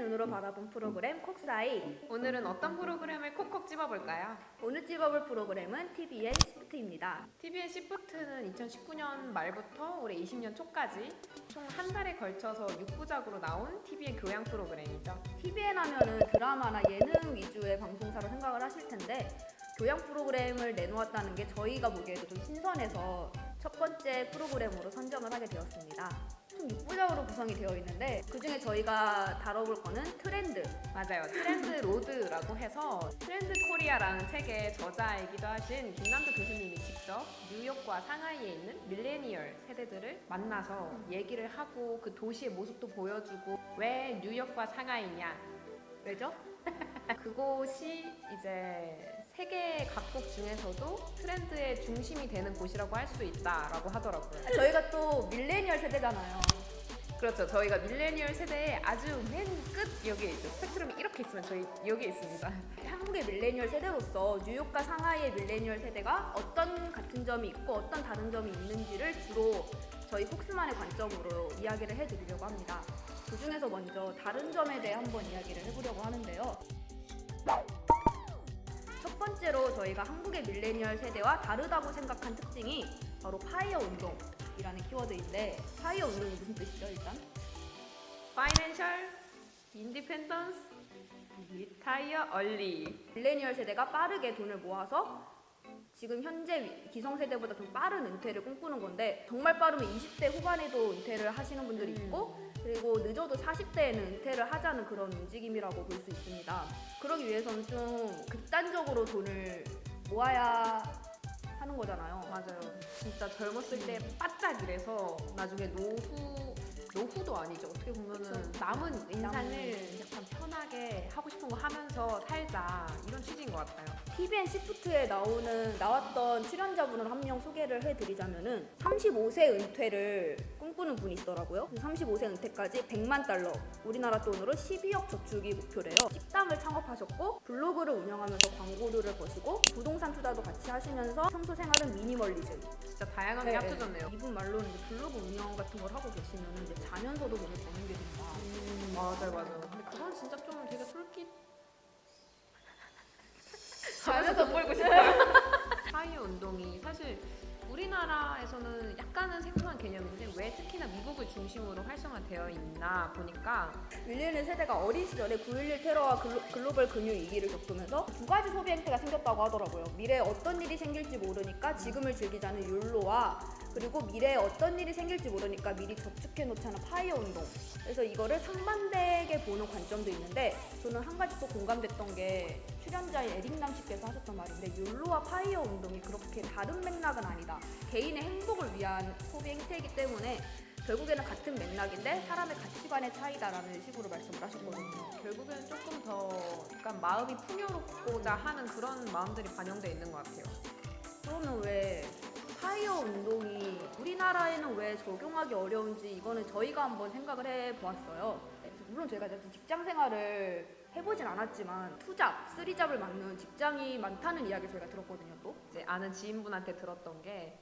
눈으로 바라본 프로그램 콕사이. 오늘은 어떤 프로그램을 콕콕 집어볼까요? 오늘 찍어볼 프로그램은 TVN 시프트입니다. TVN 시프트는 2019년 말부터 올해 20년 초까지 총 한 달에 걸쳐서 6부작으로 나온 TVN 교양 프로그램이죠. TVN 하면은 드라마나 예능 위주의 방송사로 생각을 하실 텐데 교양 프로그램을 내놓았다는 게 저희가 보기에도 좀 신선해서 첫 번째 프로그램으로 선정을 하게 되었습니다. 총 6부작으로 구성이 되어 있는데 그중에 저희가 다뤄볼 거는 트렌드. 맞아요. 트렌드 로드라고 해서 트렌드 코리아라는 책의 저자이기도 하신 김남도 교수님이 직접 뉴욕과 상하이에 있는 밀레니얼 세대들을 만나서 얘기를 하고 그 도시의 모습도 보여주고 왜 뉴욕과 상하이냐? 왜죠? 그곳이 이제 세계 각국 중에서도 트렌드의 중심이 되는 곳이라고 할 수 있다라고 하더라고요. 저희가 또 밀레니얼 세대잖아요. 그렇죠. 저희가 밀레니얼 세대의 아주 맨 끝 여기에 있죠. 스펙트럼이 이렇게 있으면 저희 여기에 있습니다. 한국의 밀레니얼 세대로서 뉴욕과 상하이의 밀레니얼 세대가 어떤 같은 점이 있고 어떤 다른 점이 있는지를 주로 저희 콕스만의 관점으로 이야기를 해드리려고 합니다. 그 중에서 먼저 다른 점에 대해 한번 이야기를 해보려고 하는데요. 첫 번째로 저희가 한국의 밀레니얼 세대와 다르다고 생각한 특징이 바로 파이어 운동이라는 키워드인데 파이어 운동이 무슨 뜻이죠 일단? Financial Independence Retire Early. 밀레니얼 세대가 빠르게 돈을 모아서 지금 현재 기성세대보다 좀 빠른 은퇴를 꿈꾸는 건데 정말 빠르면 20대 후반에도 은퇴를 하시는 분들이 있고 그리고 늦어도 40대에는 은퇴를 하자는 그런 움직임이라고 볼 수 있습니다. 그러기 위해서는 좀 극단적으로 돈을 모아야 하는 거잖아요. 맞아요. 진짜 젊었을 때 바짝 일해서 나중에 노후도 아니죠. 어떻게 보면은 그쵸. 남은 인생을 약간 편하게 하고 싶은 거 하면서 살자 이런 취지인 것 같아요. TVN 시프트에 나왔던 출연자분을 한 명 소개를 해드리자면은 35세 은퇴를 꿈꾸는 분이 있더라고요. 35세 은퇴까지 100만 달러, 우리나라 돈으로 12억 저축이 목표래요. 식당을 창업하셨고 블로그를 운영하면서 광고료를 버시고 부동산 투자도 같이 하시면서 평소 생활은 미니멀리즘. 진짜 다양한 게 합쳐졌네요. 이분 말로는 이제 블로그 운영 같은 걸 하고 계시면은 이제 자면서도 돈을 버는 게 된다. 맞아요. 근데 그건 진짜 좀 되게 솔깃. 자면서 벌고 싶어요. 파이어 운동이 사실 우리나라에서는 약간은 생소한 개념인데 왜 특히나 미국을 중심으로 활성화되어 있나 보니까 밀레니얼 세대가 어린 시절에 9.11 테러와 글로벌 금융 위기를 겪으면서 두 가지 소비 행태가 생겼다고 하더라고요. 미래에 어떤 일이 생길지 모르니까 지금을 즐기자는 욜로와 그리고 미래에 어떤 일이 생길지 모르니까 미리 저축해 놓자는 파이어 운동. 그래서 이거를 상반되게 보는 관점도 있는데 저는 한 가지 또 공감됐던 게 출연자의 에릭남 씨께서 하셨던 말인데 욜로와 파이어 운동이 그렇게 다른 맥락은 아니다. 개인의 행복을 위한 소비 행태이기 때문에 결국에는 같은 맥락인데 사람의 가치관의 차이다라는 식으로 말씀을 하셨거든요. 결국에는 조금 더 약간 마음이 풍요롭고자 하는 그런 마음들이 반영되어 있는 것 같아요. 그러면 왜 파이어 운동이 우리나라에는 왜 적용하기 어려운지 이거는 저희가 한번 생각을 해보았어요. 물론 저희가 직장 생활을 해보진 않았지만 투잡, 쓰리잡을 맡는 직장이 많다는 이야기를 저희가 들었거든요. 또 이제 아는 지인분한테 들었던 게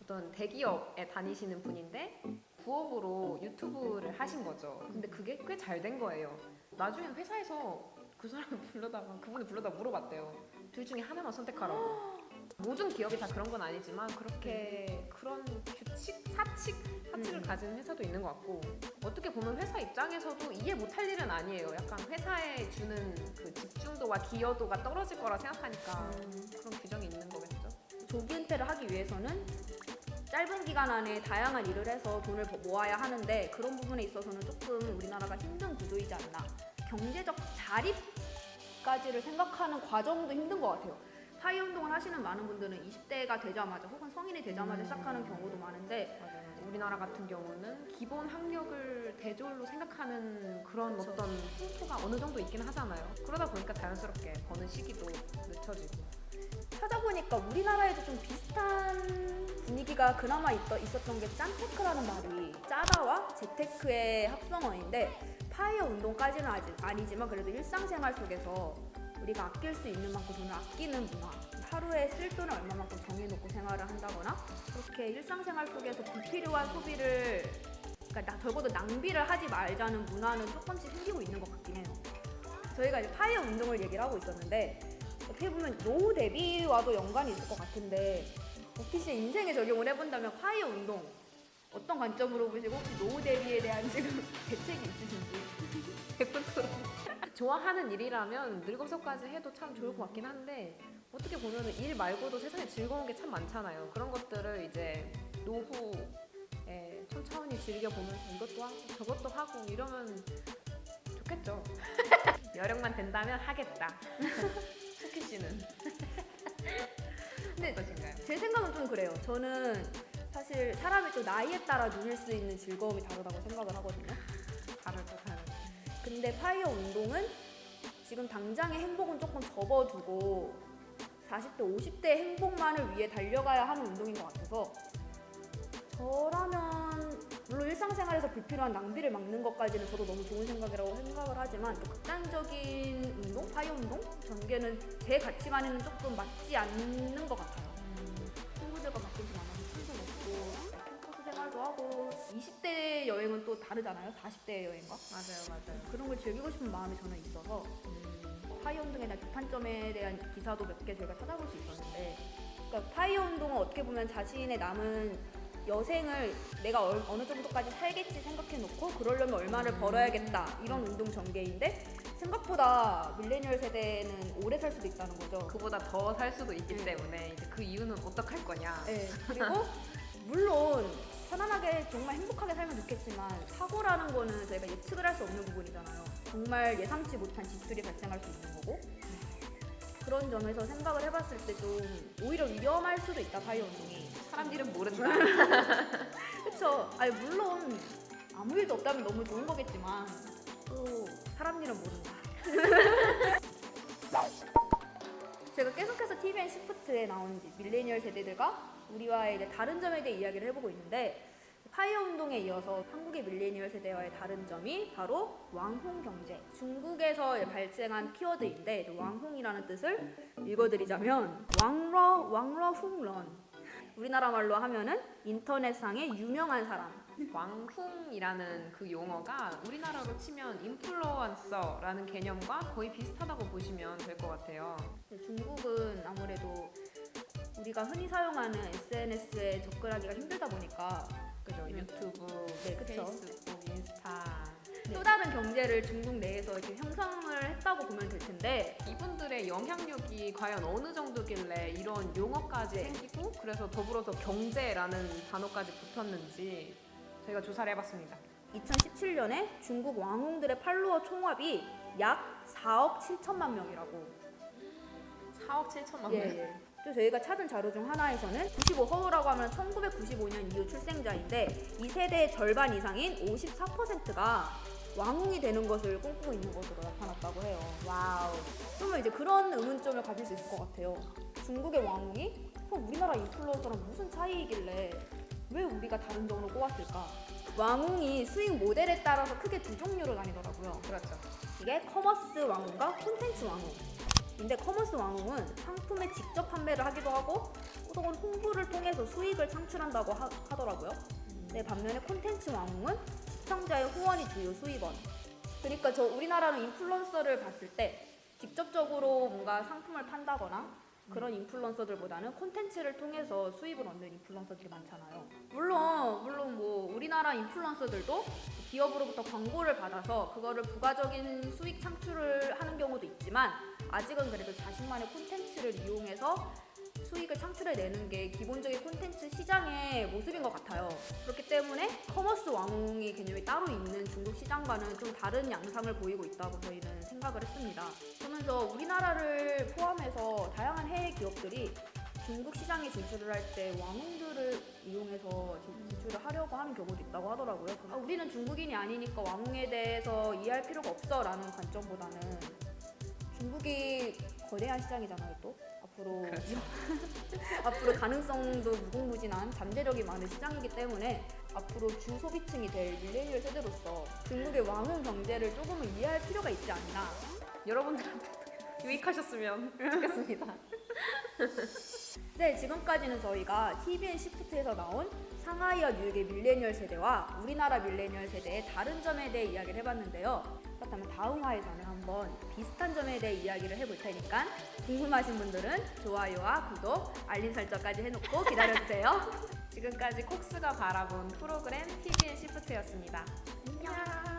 어떤 대기업에 다니시는 분인데 부업으로 유튜브를 하신 거죠. 근데 그게 꽤 잘 된 거예요. 나중에 회사에서 그분을 불러다가 물어봤대요. 둘 중에 하나만 선택하라고. 모든 기업이 다 그런 건 아니지만 그런 사칙을 가진 회사도 있는 것 같고 어떻게 보면 회사 입장에서도 이해 못할 일은 아니에요. 약간 회사에 주는 그 집중도와 기여도가 떨어질 거라 생각하니까 그런 규정이 있는 거겠죠. 조기 은퇴를 하기 위해서는 짧은 기간 안에 다양한 일을 해서 돈을 모아야 하는데 그런 부분에 있어서는 조금 우리나라가 힘든 구조이지 않나. 경제적 자립까지를 생각하는 과정도 힘든 것 같아요. 파이어 운동을 하시는 많은 분들은 20대가 되자마자 혹은 성인이 되자마자 시작하는 경우도 많은데 맞아요. 우리나라 같은 경우는 기본 학력을 대졸로 생각하는 그런 그쵸. 어떤 풍토가 어느 정도 있긴 하잖아요. 그러다 보니까 자연스럽게 버는 시기도 늦춰지고. 찾아보니까 우리나라에도 좀 비슷한 분위기가 그나마 있었던 게 짠테크라는 말이 짜다와 재테크의 합성어인데 파이어 운동까지는 아니지만 그래도 일상생활 속에서 우리가 아낄 수 있는 만큼 돈을 아끼는 문화, 하루에 쓸 돈을 얼마만큼 정해놓고 생활을 한다거나 그렇게 일상생활 속에서 불필요한 소비를 그러니까 적어도 낭비를 하지 말자는 문화는 조금씩 생기고 있는 것 같긴 해요. 저희가 이제 파이어 운동을 얘기를 하고 있었는데 어떻게 보면 노후 대비와도 연관이 있을 것 같은데 버티 씨의 인생에 적용을 해본다면 파이어 운동 어떤 관점으로 보시고 혹시 노후 대비에 대한 지금 대책이 있으신지? 100% 좋아하는 일이라면 늙어서까지 해도 참 좋을 것 같긴 한데 어떻게 보면 일 말고도 세상에 즐거운 게 참 많잖아요. 그런 것들을 이제 노후에 천천히 즐겨보면서 이것도 하고 저것도 하고 이러면 좋겠죠. 여력만 된다면 하겠다. 수키 씨는? 근데 어떠신가요? 제 생각은 좀 그래요. 저는 사실 사람이 또 나이에 따라 누릴 수 있는 즐거움이 다르다고 생각을 하거든요. 다르죠. 근데 파이어 운동은 지금 당장의 행복은 조금 접어두고 40대, 50대의 행복만을 위해 달려가야 하는 운동인 것 같아서 저라면 물론 일상생활에서 불필요한 낭비를 막는 것까지는 저도 너무 좋은 생각이라고 생각을 하지만 또 극단적인 운동, 파이어 운동 전개는 제 가치관에는 조금 맞지 않는 것 같아요. 친구들과 가끔씩 만나서 술도 먹고 캠퍼스 생활도 하고 20대 여행은 또 다르잖아요. 40대 여행과 맞아요. 그런 걸 즐기고 싶은 마음이 저는 있어서 파이어 운동에 대한 비판점에 대한 기사도 몇 개 저희가 찾아볼 수 있었는데 그러니까 파이어 운동은 어떻게 보면 자신의 남은 여생을 내가 어느 정도까지 살겠지 생각해놓고 그러려면 얼마를 벌어야겠다 이런 운동 전개인데 생각보다 밀레니얼 세대는 오래 살 수도 있다는 거죠. 그보다 더 살 수도 있기 때문에 이제 그 이유는 어떡할 거냐. 네, 그리고 물론 편안하게 정말 행복하게 살면 좋겠지만 사고라는 거는 저희가 예측을 할 수 없는 부분이잖아요. 정말 예상치 못한 지출이 발생할 수 있는 거고 그런 점에서 생각을 해봤을 때 좀 오히려 위험할 수도 있다 파이어 운동이. 사람 일은 모른다. 그쵸? 아니 물론 아무 일도 없다면 너무 좋은 거겠지만 또 사람 일은 모른다. 제가 계속해서 TVN 시프트에 나온 밀레니얼 세대들과 우리와의 이제 다른 점에 대해 이야기를 해보고 있는데 파이어 운동에 이어서 한국의 밀레니얼 세대와의 다른 점이 바로 왕홍 경제. 중국에서 발생한 키워드인데 왕홍이라는 뜻을 읽어드리자면 왕러홍런. 우리나라 말로 하면은 인터넷상의 유명한 사람. 왕풍이라는 그 용어가 우리나라로 치면 인플루언서라는 개념과 거의 비슷하다고 보시면 될 것 같아요. 중국은 아무래도 우리가 흔히 사용하는 SNS에 접근하기가 힘들다 보니까 그죠? 유튜브, 네, 그쵸. 페이스북, 인스타. 또 다른 경제를 중국 내에서 이렇게 형성을 했다고 보면 될 텐데 이분들의 영향력이 과연 어느 정도길래 이런 용어까지 생기고 그래서 더불어서 경제라는 단어까지 붙었는지 저희가 조사를 해봤습니다. 2017년에 중국 왕홍들의 팔로워 총합이 약 4억 7천만 명이라고. 4억 7천만 명. 예. 또 저희가 찾은 자료 중 하나에서는 95허우라고 하면 1995년 이후 출생자인데 이 세대의 절반 이상인 54%가 왕홍이 되는 것을 꿈꾸고 있는 것으로 나타났다고 해요. 와우. 그러면 이제 그런 의문점을 가질 수 있을 것 같아요. 중국의 왕홍이 그럼 우리나라 인플루언서랑 무슨 차이이길래 왜 우리가 다른 점으로 꼽았을까? 왕홍이 수익 모델에 따라서 크게 두 종류로 나뉘더라고요. 그렇죠. 이게 커머스 왕홍과 콘텐츠 왕홍. 근데 커머스 왕홍은 상품의 직접 판매를 하기도 하고 또는 홍보를 통해서 수익을 창출한다고 하더라고요. 네, 반면에 콘텐츠 왕홍은 시청자의 후원이 주요 수익원. 그러니까 우리나라는 인플루언서를 봤을 때 직접적으로 뭔가 상품을 판다거나 그런 인플루언서들보다는 콘텐츠를 통해서 수익을 얻는 인플루언서들이 많잖아요. 물론 뭐 우리나라 인플루언서들도 기업으로부터 광고를 받아서 그거를 부가적인 수익 창출을 하는 경우도 있지만 아직은 그래도 자신만의 콘텐츠를 이용해서 수익을 창출해내는 게 기본적인 콘텐츠 시장의 모습인 것 같아요. 그렇기 때문에 커머스 왕홍의 개념이 따로 있는 중국 시장과는 좀 다른 양상을 보이고 있다고 저희는 생각을 했습니다. 그러면서 우리나라를 포함해서 다양한 해외 기업들이 중국 시장에 진출을 할 때 왕홍들을 이용해서 진출을 하려고 하는 경우도 있다고 하더라고요. 우리는 중국인이 아니니까 왕홍에 대해서 이해할 필요가 없어 라는 관점보다는 중국이 거대한 시장이잖아요. 또 앞으로 그렇죠. 앞으로 가능성도 무궁무진한 잠재력이 많은 시장이기 때문에 앞으로 주 소비층이 될 밀레니얼 세대로서 중국의 왕홍 경제를 조금은 이해할 필요가 있지 않나. 여러분들한테 유익하셨으면 좋겠습니다. 네, 지금까지는 저희가 TVN 시프트에서 나온 상하이와 뉴욕의 밀레니얼 세대와 우리나라 밀레니얼 세대의 다른 점에 대해 이야기를 해봤는데요. 그렇다면 다음 화에서는 한번 비슷한 점에 대해 이야기를 해볼 테니까 궁금하신 분들은 좋아요와 구독, 알림 설정까지 해놓고 기다려주세요. 지금까지 콕스가 바라본 프로그램 TVN 시프트였습니다. 안녕.